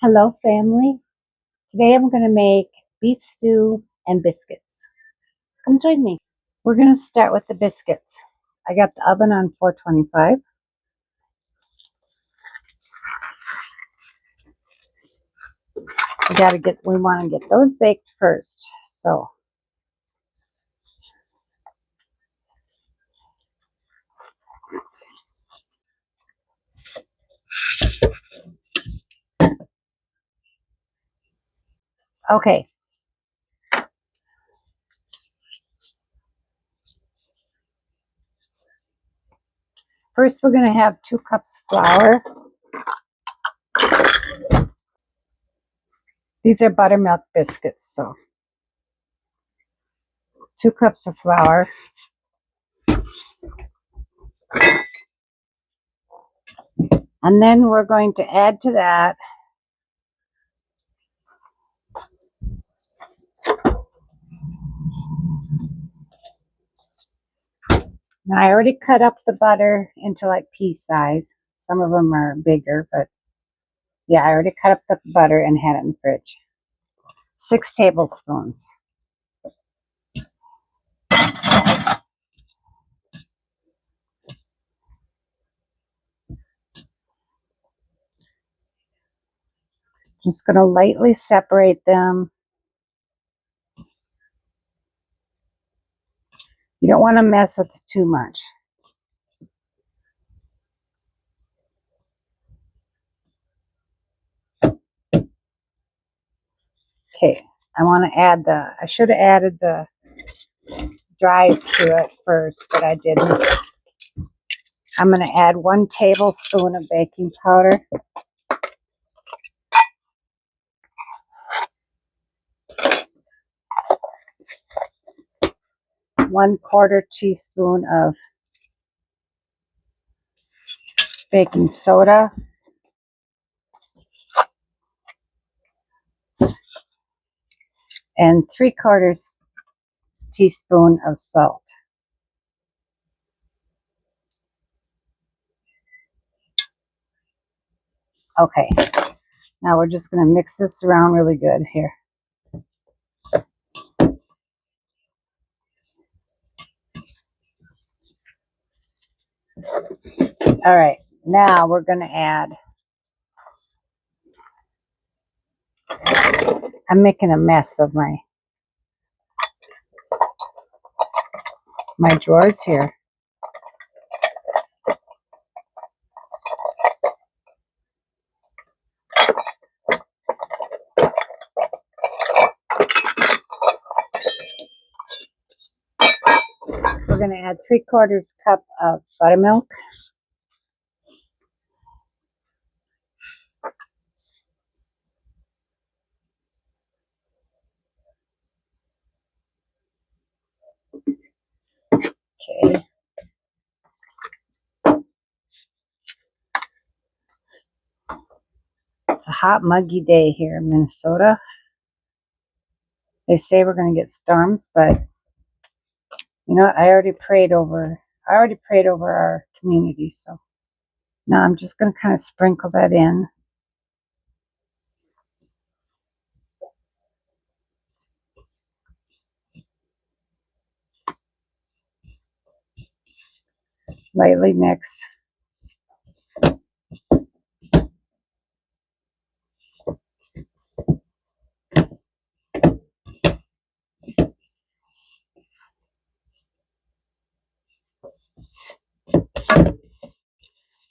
Hello, family. Today I'm going to make beef stew and biscuits. Come join me. We're going to start with the biscuits. I got the oven on 425. We want to get those baked first. So, okay. First, we're going to have 2 cups of flour. These are buttermilk biscuits, so 2 cups of flour. And then we're going to add to that now I already cut up the butter into like pea size. Some of them are bigger, but yeah, I already cut up the butter and had it in the fridge. 6 tablespoons. Just going to lightly separate them. You don't want to mess with it too much. Okay, I should have added the dries to it first, but I didn't. I'm going to add 1 tablespoon of baking powder. 1/4 teaspoon of baking soda. And 3/4 teaspoon of salt. Okay, now we're just going to mix this around really good here. All right, now we're going to add, I'm making a mess of my drawers here. We're going to add 3/4 cup of buttermilk. Okay. It's a hot, muggy day here in Minnesota. They say we're going to get storms, but you know what? I already prayed over our community, so now I'm just going to kind of sprinkle that in. Lightly mix.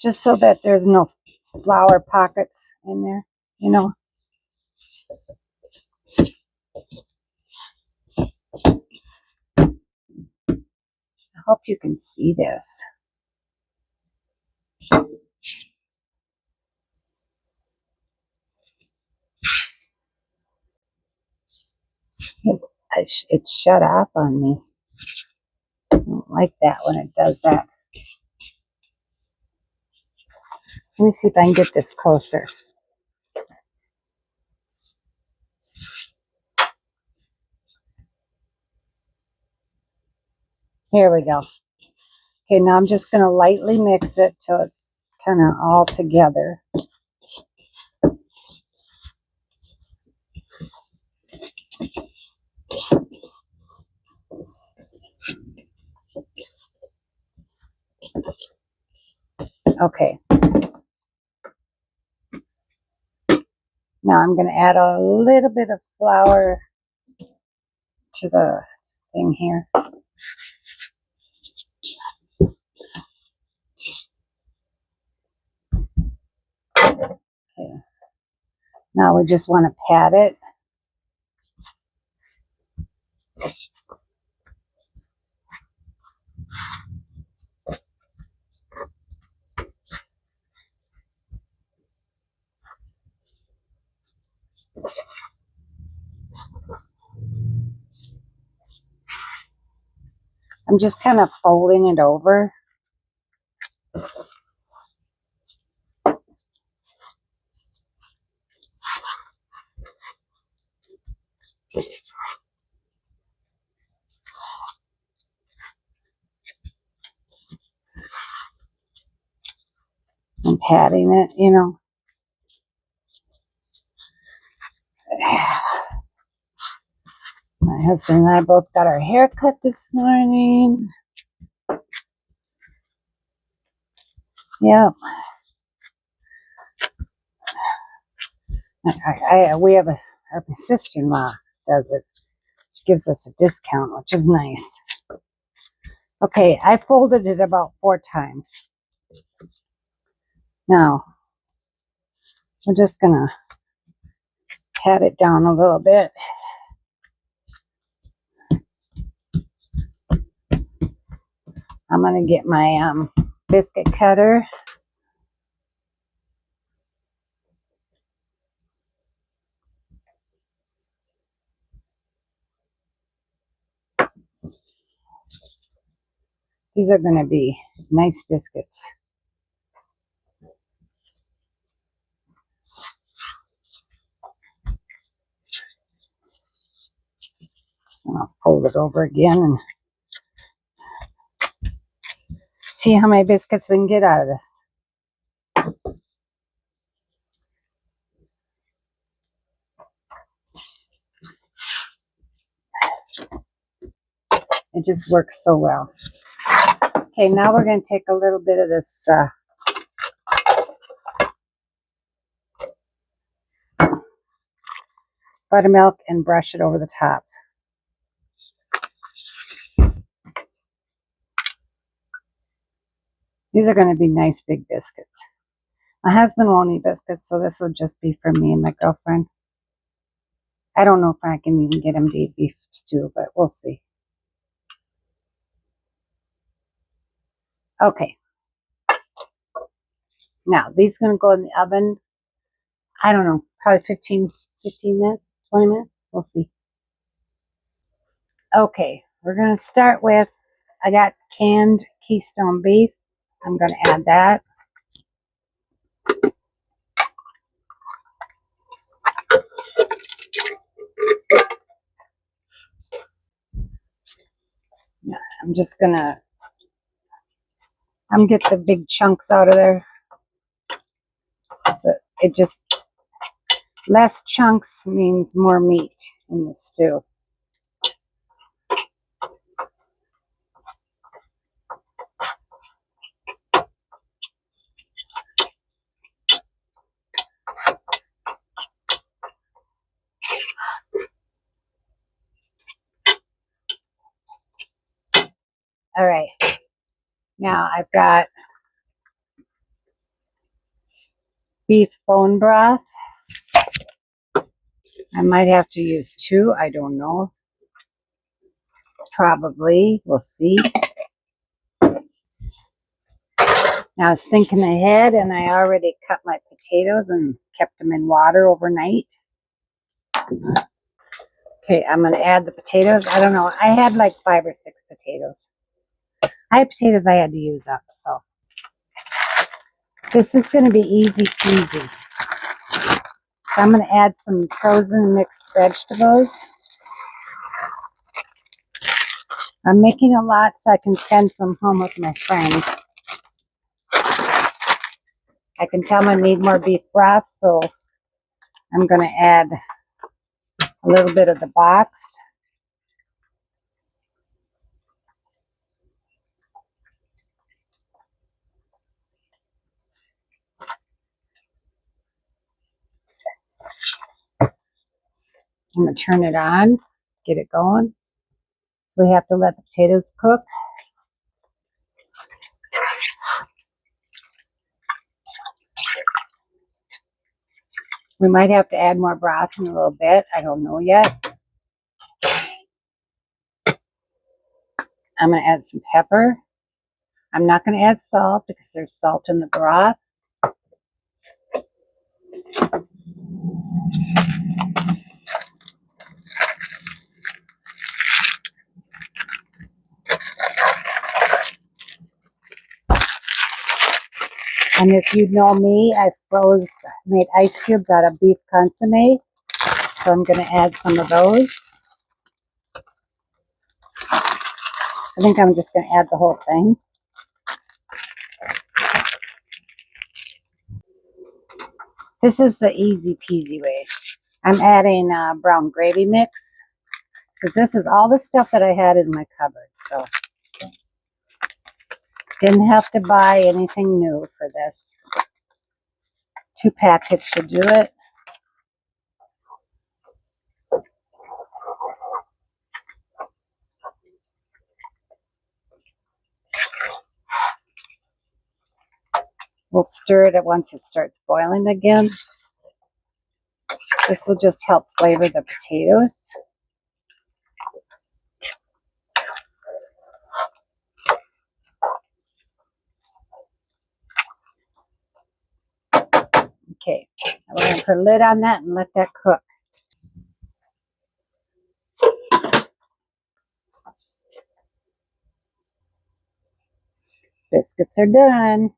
Just so that there's no flour pockets in there, you know. I hope you can see this. It shut off on me. I don't like that when it does that. Let me see if I can get this closer. Here we go. Okay, now I'm just going to lightly mix it till it's kind of all together. Okay. Now I'm going to add a little bit of flour to the thing here. Okay. Now we just want to pat it. I'm just kind of folding it over. I'm patting it, you know. My husband and I both got our hair cut this morning. Yep. We have our sister-in-law does it. She gives us a discount, which is nice. Okay, I folded it about 4 times. Now, we're just going to pat it down a little bit. I'm going to get my biscuit cutter. These are going to be nice biscuits. Just going to fold it over again and see how many biscuits we can get out of this. It just works so well. Okay, now we're going to take a little bit of this buttermilk and brush it over the top. These are going to be nice big biscuits. My husband won't eat biscuits, so this will just be for me and my girlfriend. I don't know if I can even get him to eat beef stew, but we'll see. Okay. Now, these are going to go in the oven. I don't know, probably 15 minutes, 20 minutes. We'll see. Okay, we're going to start with, I got canned Keystone beef. I'm going to add that. I'm just going to, get the big chunks out of there. So it just, less chunks means more meat in the stew. All right. Now I've got beef bone broth. I might have to use 2. I don't know. Probably. We'll see. Now I was thinking ahead, and I already cut my potatoes and kept them in water overnight. Okay, I'm going to add the potatoes. I don't know. I had like 5 or 6 potatoes. I had potatoes I had to use up, so this is going to be easy peasy. So I'm going to add some frozen mixed vegetables. I'm making a lot so I can send some home with my friend. I can tell I need more beef broth, so I'm going to add a little bit of the boxed. I'm going to turn it on, get it going. So we have to let the potatoes cook. We might have to add more broth in a little bit. I don't know yet. I'm going to add some pepper. I'm not going to add salt because there's salt in the broth. And if you know me, I made ice cubes out of beef consomme. So I'm going to add some of those. I think I'm just going to add the whole thing. This is the easy peasy way. I'm adding brown gravy mix because this is all the stuff that I had in my cupboard. So didn't have to buy anything new for this. 2 packets should do it. We'll stir it once it starts boiling again. This will just help flavor the potatoes. Okay, now we're going to put a lid on that and let that cook. Biscuits are done.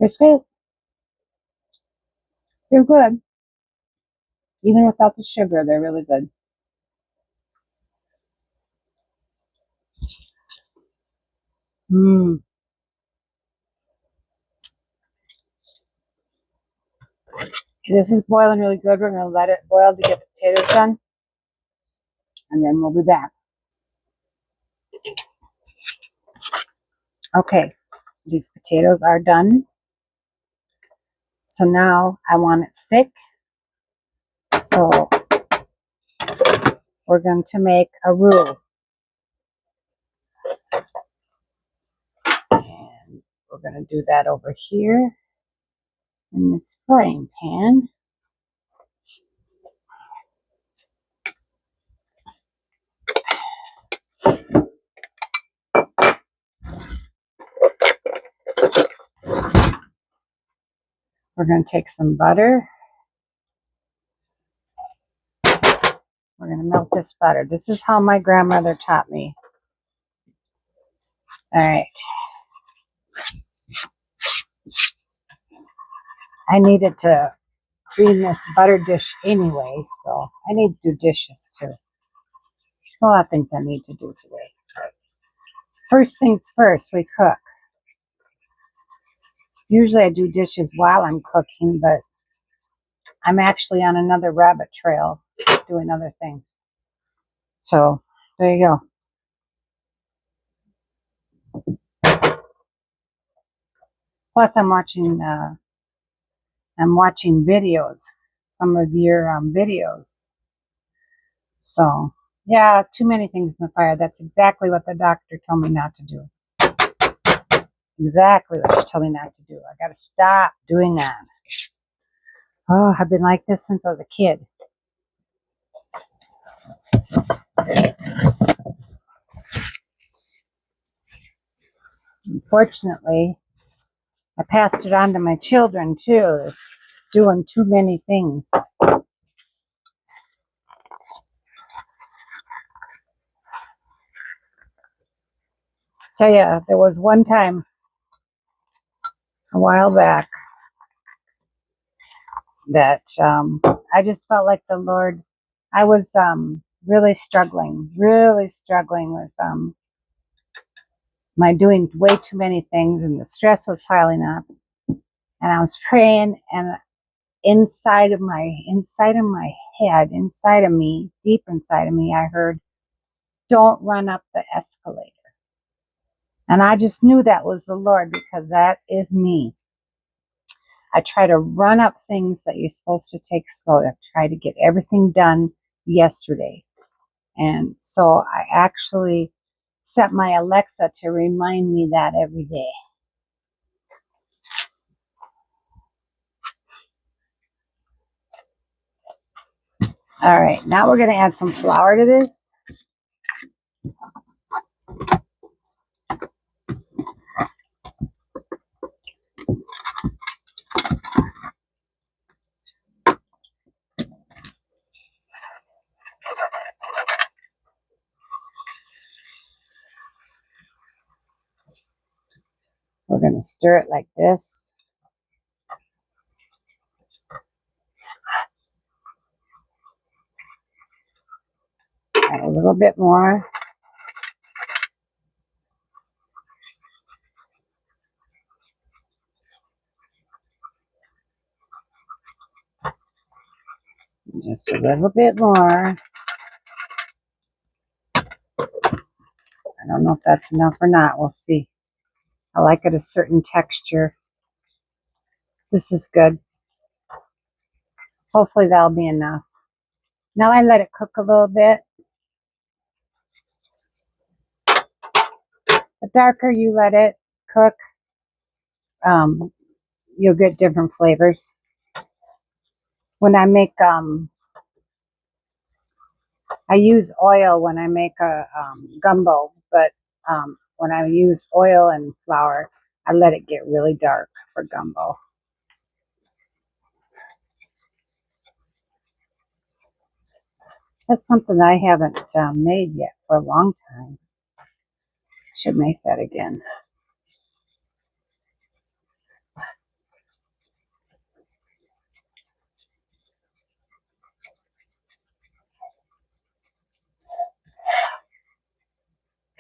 Biscuit, they're good. Even without the sugar, they're really good. Mmm. This is boiling really good. We're going to let it boil to get the potatoes done. And then we'll be back. Okay, these potatoes are done. So now I want it thick. So we're going to make a roux. And we're going to do that over here in this frying pan. We're going to take some butter. We're going to melt this butter. This is how my grandmother taught me. All right. I needed to clean this butter dish anyway, so I need to do dishes too. There's a lot of things I need to do today. First things first, we cook. Usually I do dishes while I'm cooking, but I'm actually on another rabbit trail doing other things. So there you go. Plus I'm watching videos, some of your videos. So yeah, too many things in the fire. That's exactly what the doctor told me not to do. Exactly what she told me not to do. I got to stop doing that. Oh, I've been like this since I was a kid. Unfortunately, I passed it on to my children too. Is doing too many things. Tell you, there was one time a while back that I just felt like the Lord. I was really struggling with my doing way too many things, and the stress was piling up. And I was praying, and inside of my head, inside of me, deep inside of me, I heard, "Don't run up the escalator." And I just knew that was the Lord because that is me. I try to run up things that you're supposed to take slow. I try to get everything done yesterday. And so I actually set my Alexa to remind me that every day. All right, now we're going to add some flour to this. We're going to stir it like this. Add a little bit more. Just a little bit more. I don't know if that's enough or not. We'll see. I like it a certain texture. This is good. Hopefully that'll be enough. Now I let it cook a little bit. The darker you let it cook, you'll get different flavors. When I make, I use oil when I make a gumbo, but when I use oil and flour, I let it get really dark for gumbo. That's something I haven't made yet for a long time. Should make that again.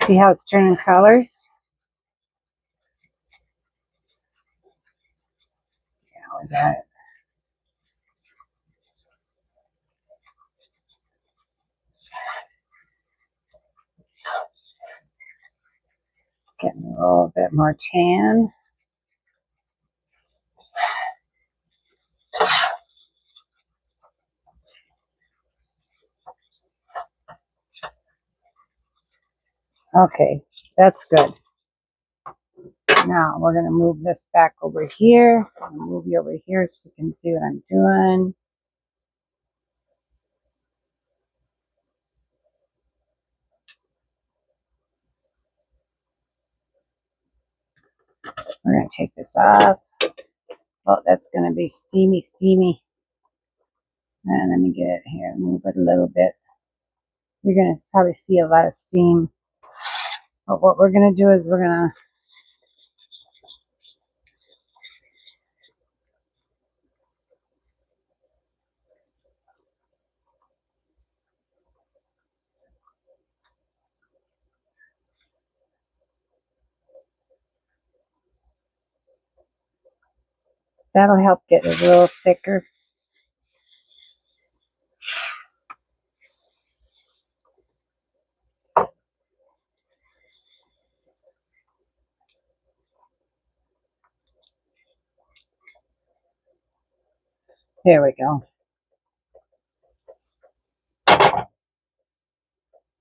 See how it's turning colors? Yeah, we got it. Getting a little bit more tan. Okay, that's good. Now we're going to move this back over here. I'll move you over here so you can see what I'm doing. We're going to take this off. Oh, that's going to be steamy, steamy. And let me get it here, move it a little bit. You're going to probably see a lot of steam. But what we're going to do is we're going to that'll help get it a little thicker. There we go.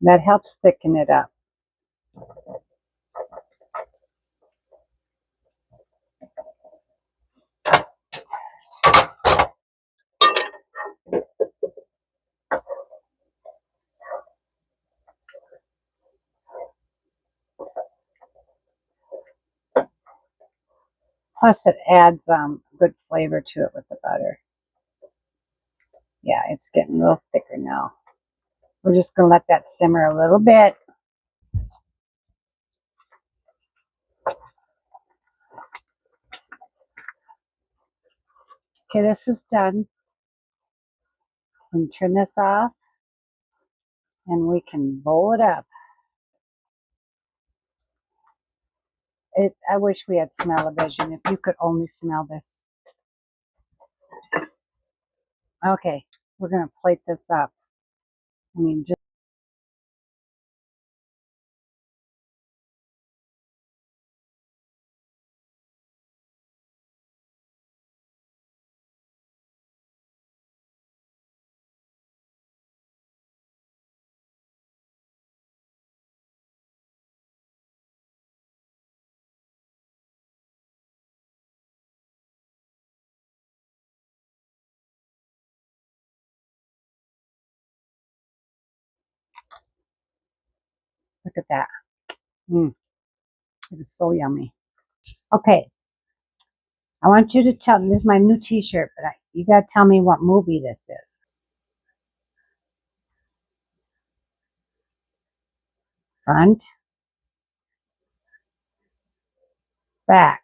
That helps thicken it up. Plus it adds good flavor to it with the butter. Yeah, it's getting a little thicker now. We're just going to let that simmer a little bit. Okay, this is done. And turn this off. And we can bowl it up. I wish we had smell-o-vision. If you could only smell this. Okay, we're going to plate this up. I mean, just Look at that. It is so yummy. Okay. I want you to tell me, this is my new t-shirt, but you got to tell me what movie this is. Front. Back.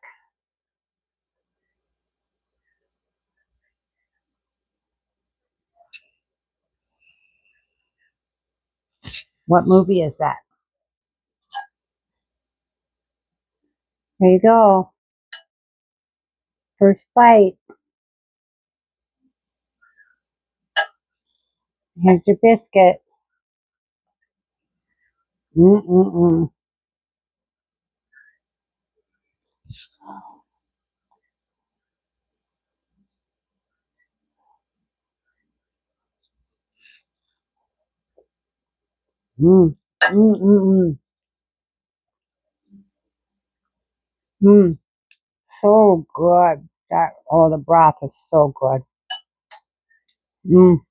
What movie is that? There you go. First bite. Here's your biscuit. Mm-mm-mm. Mm. Mm-mm-mm. Mm. So good. The broth is so good. Mm.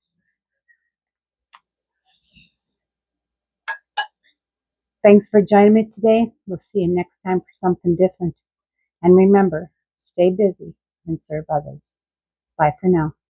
Thanks for joining me today. We'll see you next time for something different. And remember, stay busy and serve others. Bye for now.